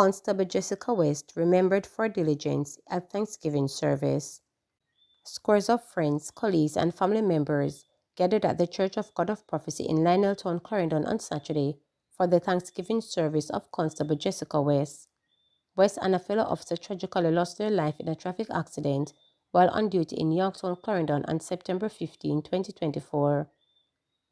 Constable Jessica West remembered for diligence at Thanksgiving service. Scores of friends, colleagues, and family members gathered at the Church of God of Prophecy in Lioneltown, Clarendon on Saturday for the Thanksgiving service of Constable Jessica West. West and a fellow officer tragically lost their life in a traffic accident while on duty in Yorktown, Clarendon on September 15, 2024.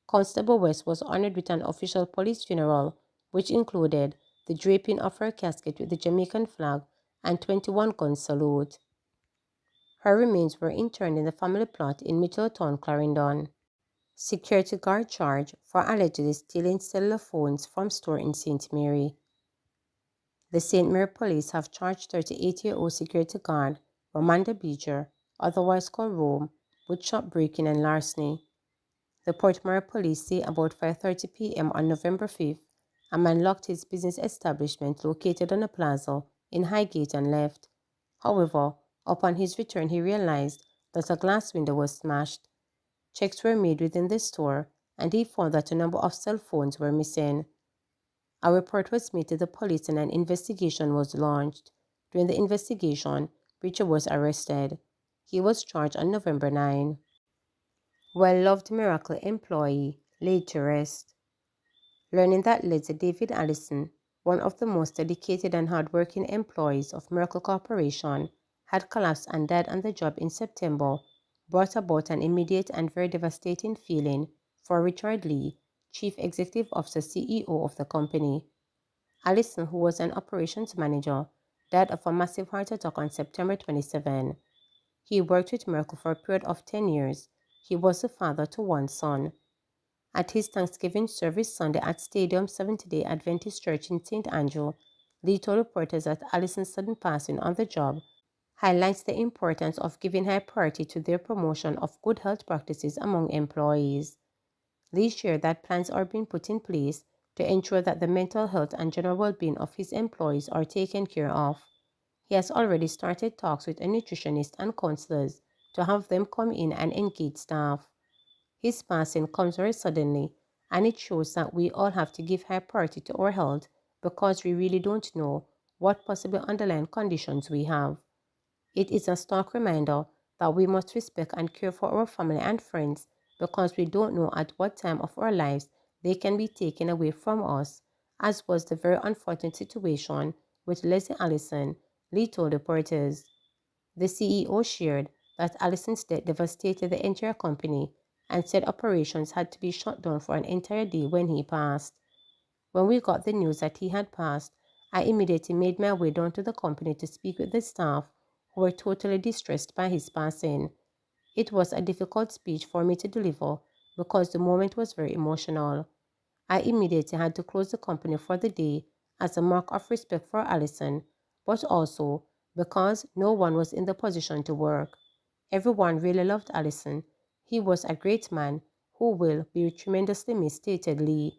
Constable West was honored with an official police funeral, which included the draping of her casket with the Jamaican flag and 21-gun salute. Her remains were interred in the family plot in Middletown, Clarendon. Security guard charged for allegedly stealing cellular phones from store in St. Mary. The St. Mary police have charged 38-year-old security guard Romanda Beecher, otherwise called Rome, with shoplifting and larceny. The Port Mary police say about 5:30 p.m. on November 5th, a man locked his business establishment located on a plaza in Highgate and left. However, upon his return he realized that a glass window was smashed. Checks were made within the store and he found that a number of cell phones were missing. A report was made to the police and an investigation was launched. During the investigation, Beecher was arrested. He was charged on November 9. Well-loved Miracle employee laid to rest. Learning that Lady David Allison, one of the most dedicated and hardworking employees of Miracle Corporation, had collapsed and died on the job in September, brought about an immediate and very devastating feeling for Richard Lee, Chief Executive Officer CEO of the company. Allison, who was an operations manager, died of a massive heart attack on September 27. He worked with Miracle for a period of 10 years. He was the father to one son. At his Thanksgiving service Sunday at Stadium Seventh-day Adventist Church in St. Andrew, Lee told reporters that Allison's sudden passing on the job highlights the importance of giving high priority to their promotion of good health practices among employees. Lee shared that plans are being put in place to ensure that the mental health and general well-being of his employees are taken care of. He has already started talks with a nutritionist and counselors to have them come in and engage staff. His passing comes very suddenly, and it shows that we all have to give high priority to our health because we really don't know what possible underlying conditions we have. It is a stark reminder that we must respect and care for our family and friends because we don't know at what time of our lives they can be taken away from us, as was the very unfortunate situation with Leslie Allison, Lee told reporters. The CEO shared that Allison's death devastated the entire company and said operations had to be shut down for an entire day when he passed. When we got the news that he had passed, I immediately made my way down to the company to speak with the staff who were totally distressed by his passing. It was a difficult speech for me to deliver because the moment was very emotional. I immediately had to close the company for the day as a mark of respect for Allison, but also because no one was in the position to work. Everyone really loved Allison. He was a great man who will be tremendously missed, stated Lee.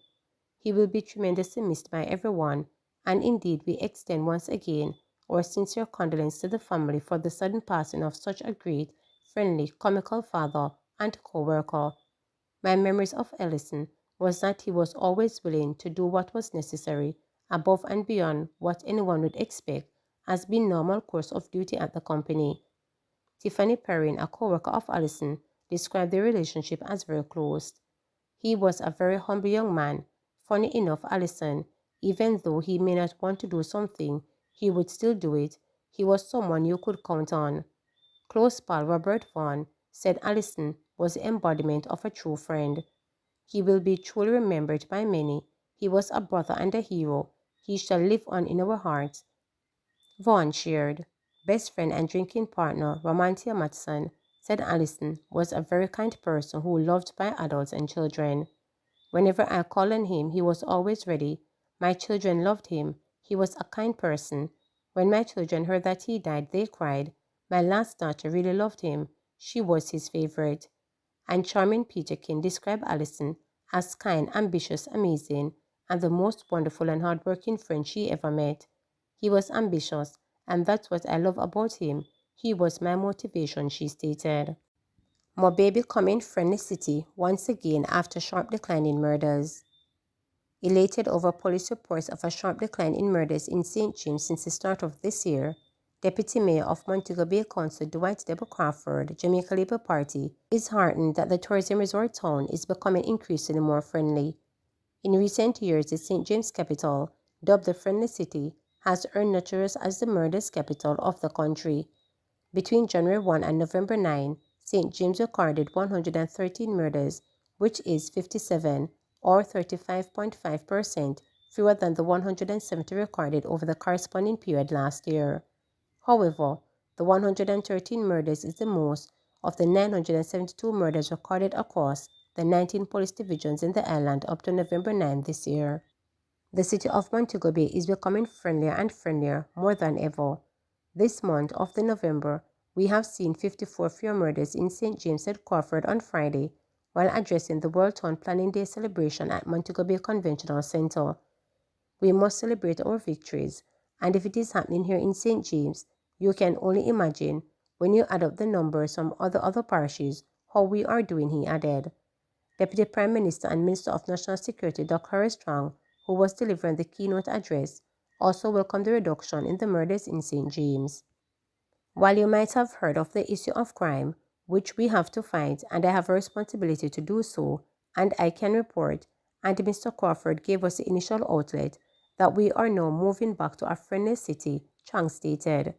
He will be tremendously missed by everyone, and indeed we extend once again our sincere condolence to the family for the sudden passing of such a great, friendly, comical father and co-worker. My memories of Allison was that he was always willing to do what was necessary, above and beyond what anyone would expect as being normal course of duty at the company. Tiffany Perrin, a co-worker of Allison, described their relationship as very close. He was a very humble young man. Funny enough, Allison, even though he may not want to do something, he would still do it. He was someone you could count on. Close pal Robert Vaughn said Allison was the embodiment of a true friend. He will be truly remembered by many. He was a brother and a hero. He shall live on in our hearts. Vaughn shared. Best friend and drinking partner Romantia Matson said Allison was a very kind person who loved by adults and children. Whenever I called on him, he was always ready. My children loved him. He was a kind person. When my children heard that he died, they cried. My last daughter really loved him. She was his favorite. And charming Peterkin described Allison as kind, ambitious, amazing, and the most wonderful and hardworking friend she ever met. He was ambitious, and that's what I love about him. He was my motivation, she stated. Mobe becoming friendly city once again after sharp decline in murders. Elated over police reports of a sharp decline in murders in St. James since the start of this year, Deputy Mayor of Montego Bay Council Dwight W. Crawford, Jamaica Labour Party, is heartened that the tourism resort town is becoming increasingly more friendly. In recent years, the St. James capital, dubbed the Friendly City, has earned notoriety as the murders capital of the country. Between January 1 and November 9, St. James recorded 113 murders, which is 57 or 35.5% fewer than the 170 recorded over the corresponding period last year. However, the 113 murders is the most of the 972 murders recorded across the 19 police divisions in the island up to November 9 this year. The city of Montego Bay is becoming friendlier and friendlier more than ever. This month of November, we have seen 54 fewer murders in St. James at Crawford on Friday while addressing the World Town Planning Day celebration at Montego Bay Conventional Center. We must celebrate our victories, and if it is happening here in St. James, you can only imagine, when you add up the numbers from other parishes, how we are doing, he added. Deputy Prime Minister and Minister of National Security Dr. Harry Strong, who was delivering the keynote address, also welcomed the reduction in the murders in St. James. While you might have heard of the issue of crime, which we have to fight, and I have a responsibility to do so, and I can report, and Mr. Crawford gave us the initial outlet, that we are now moving back to a friendly city, Chang stated.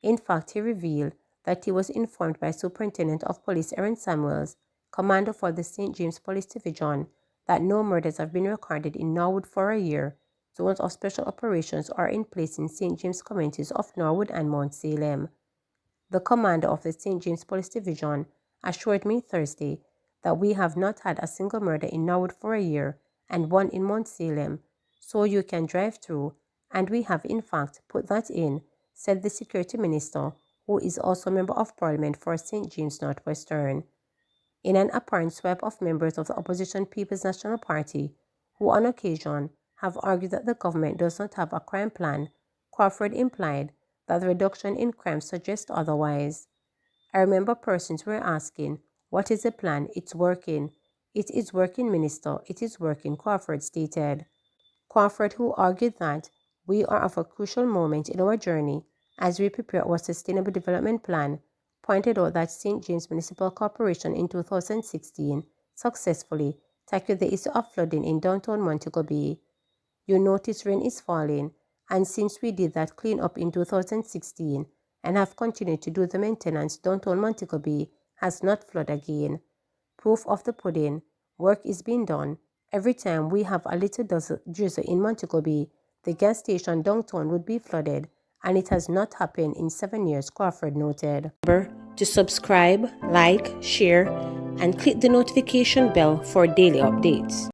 In fact, he revealed that he was informed by Superintendent of Police Aaron Samuels, Commander for the St. James Police Division, that no murders have been recorded in Norwood for a year. Zones of special operations are in place in St. James communities of Norwood and Mount Salem. The commander of the St. James Police Division assured me Thursday that we have not had a single murder in Norwood for a year and one in Mount Salem, so you can drive through, and we have in fact put that in, said the Security Minister, who is also a Member of Parliament for St. James Northwestern. In an apparent swipe of members of the opposition People's National Party, who on occasion have argued that the government does not have a crime plan, Crawford implied that the reduction in crime suggests otherwise. I remember persons were asking, what is the plan? It's working. It is working, Minister. It is working, Crawford stated. Crawford, who argued that we are of a crucial moment in our journey as we prepare our Sustainable Development Plan, pointed out that St. James Municipal Corporation in 2016 successfully tackled the issue of flooding in downtown Montego Bay. You notice rain is falling, and since we did that clean-up in 2016 and have continued to do the maintenance, downtown Montego Bay has not flooded again. Proof of the pudding, work is being done. Every time we have a little drizzle in Montego Bay, the gas station downtown would be flooded, and it has not happened in 7 years, Crawford noted. Remember to subscribe, like, share, and click the notification bell for daily updates.